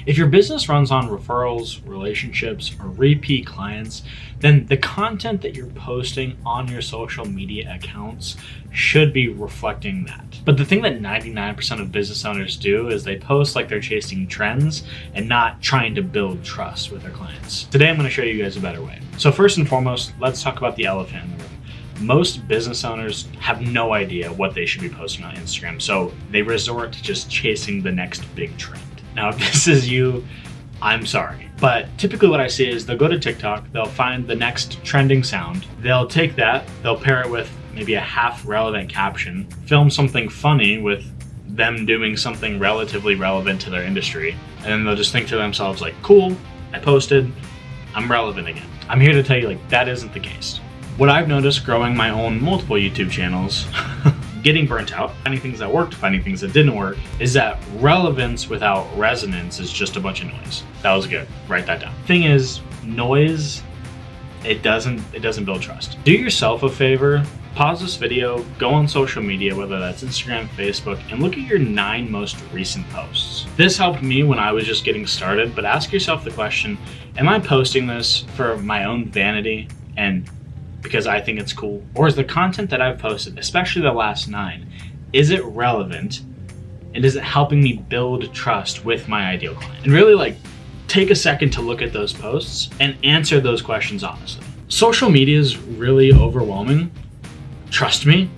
If your business runs on referrals, relationships, or repeat clients, then the content that you're posting on your social media accounts should be reflecting that. But the thing that 99% of business owners do is they post like they're chasing trends and not trying to build trust with their clients. Today, I'm going to show you guys a better way. So first and foremost, let's talk about the elephant in the room. Most business owners have no idea what they should be posting on Instagram, so they resort to just chasing the next big trend. Now, if this is you, I'm sorry. But typically what I see is they'll go to TikTok, they'll find the next trending sound, they'll take that, they'll pair it with maybe a half relevant caption, film something funny with them doing something relatively relevant to their industry, and then they'll just think to themselves like, cool, I posted, I'm relevant again. I'm here to tell you like that isn't the case. What I've noticed growing my own multiple YouTube channels, getting burnt out, finding things that worked, finding things that didn't work, is that relevance without resonance is just a bunch of noise. That was good, write that down. Thing is, noise, it doesn't build trust. Do yourself a favor, pause this video, go on social media, whether that's Instagram, Facebook, and look at your 9 most recent posts. This helped me when I was just getting started, but ask yourself the question, am I posting this for my own vanity and because I think it's cool? Or is the content that I've posted, especially the last 9, is it relevant and is it helping me build trust with my ideal client? And really like take a second to look at those posts and answer those questions honestly. Social media is really overwhelming. Trust me,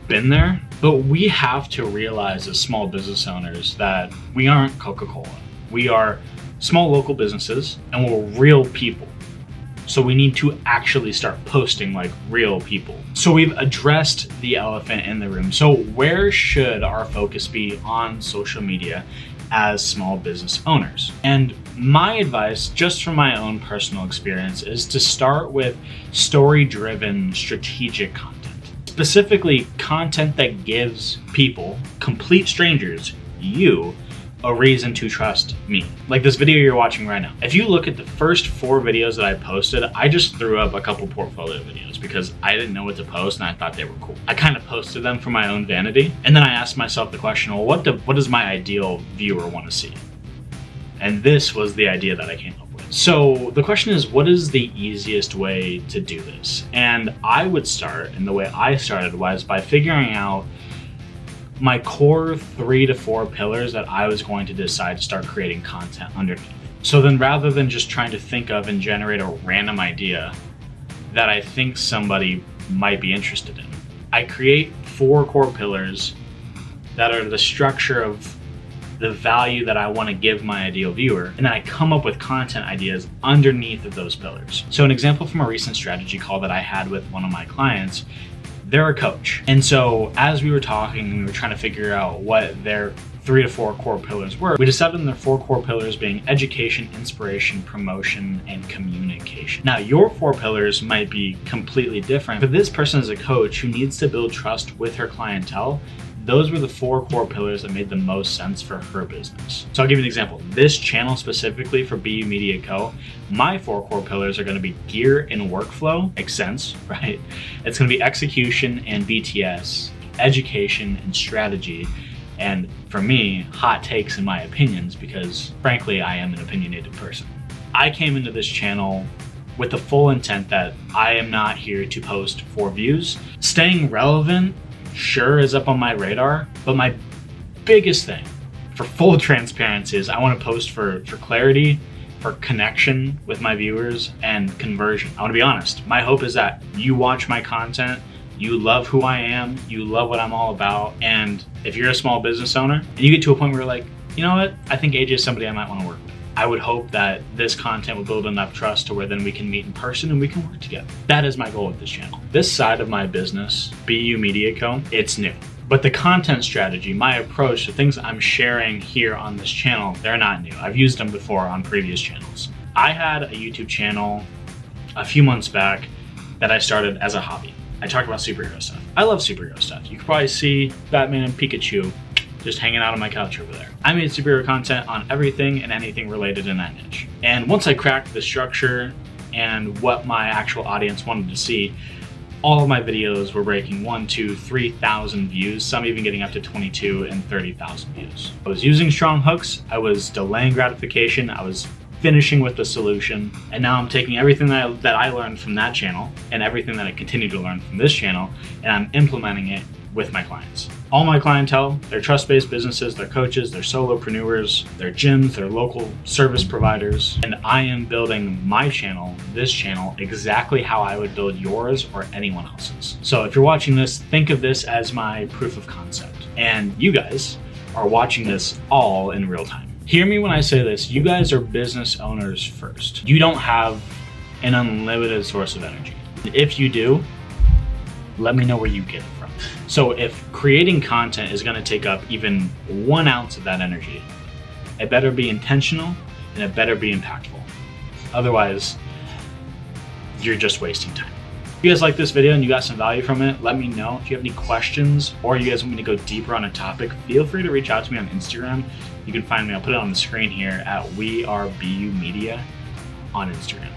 been there. But we have to realize as small business owners that we aren't Coca-Cola. We are small local businesses and we're real people. So we need to actually start posting like real people. So we've addressed the elephant in the room. So where should our focus be on social media as small business owners? And my advice, just from my own personal experience, is to start with story-driven strategic content. Specifically, content that gives people, complete strangers, you, a reason to trust me. Like this video you're watching right now. If you look at the first 4 videos that I posted, I just threw up a couple portfolio videos because I didn't know what to post and I thought they were cool. I kind of posted them for my own vanity. And then I asked myself the question, well, what does my ideal viewer want to see? And this was the idea that I came up with. So the question is, what is the easiest way to do this? And I would start, and the way I started was by figuring out my core 3 to 4 pillars that I was going to decide to start creating content underneath. So then rather than just trying to think of and generate a random idea that I think somebody might be interested in, I create 4 core pillars that are the structure of the value that I want to give my ideal viewer, and then I come up with content ideas underneath of those pillars. So an example from a recent strategy call that I had with one of my clients, they're a coach. And so as we were talking, we were trying to figure out what their 3 to 4 core pillars were. We decided on their 4 core pillars being education, inspiration, promotion, and communication. Now, your 4 pillars might be completely different, but this person is a coach who needs to build trust with her clientele. Those were the 4 core pillars that made the most sense for her business. So I'll give you an example. This channel specifically for BU Media Co., my 4 core pillars are gonna be gear and workflow. Makes sense, right? It's gonna be execution and BTS, education and strategy, and for me, hot takes and my opinions, because frankly, I am an opinionated person. I came into this channel with the full intent that I am not here to post for views. Staying relevant sure is up on my radar, but my biggest thing for full transparency is I want to post for clarity, for connection with my viewers, and conversion. I want to be honest. My hope is that you watch my content, you love who I am, you love what I'm all about, and if you're a small business owner and you get to a point where you're like, you know what, I think AJ is somebody I might want to work with, I would hope that this content will build enough trust to where then we can meet in person and we can work together. That is my goal with this channel. This side of my business, BU Media Co., it's new. But the content strategy, my approach, the things I'm sharing here on this channel, they're not new. I've used them before on previous channels. I had a YouTube channel a few months back that I started as a hobby. I talk about superhero stuff. I love superhero stuff. You can probably see Batman and Pikachu just hanging out on my couch over there. I made superhero content on everything and anything related in that niche. And once I cracked the structure and what my actual audience wanted to see, all of my videos were breaking 1, 2, 3,000 views, some even getting up to 22 and 30,000 views. I was using strong hooks, I was delaying gratification, I was finishing with the solution, and now I'm taking everything that I learned from that channel and everything that I continue to learn from this channel, and I'm implementing it with my clients. All my clientele, they're trust-based businesses, they're coaches, they're solopreneurs, they're gyms, they're local service providers, and I am building my channel, this channel, exactly how I would build yours or anyone else's. So if you're watching this, think of this as my proof of concept, and you guys are watching this all in real time. Hear me when I say this, you guys are business owners first. You don't have an unlimited source of energy. If you do, let me know where you get it from. So if creating content is gonna take up even 1 ounce of that energy, it better be intentional and it better be impactful. Otherwise, you're just wasting time. If you guys like this video and you got some value from it, let me know. If you have any questions or you guys want me to go deeper on a topic, feel free to reach out to me on Instagram. You can find me, I'll put it on the screen here, at We Are BU Media on Instagram.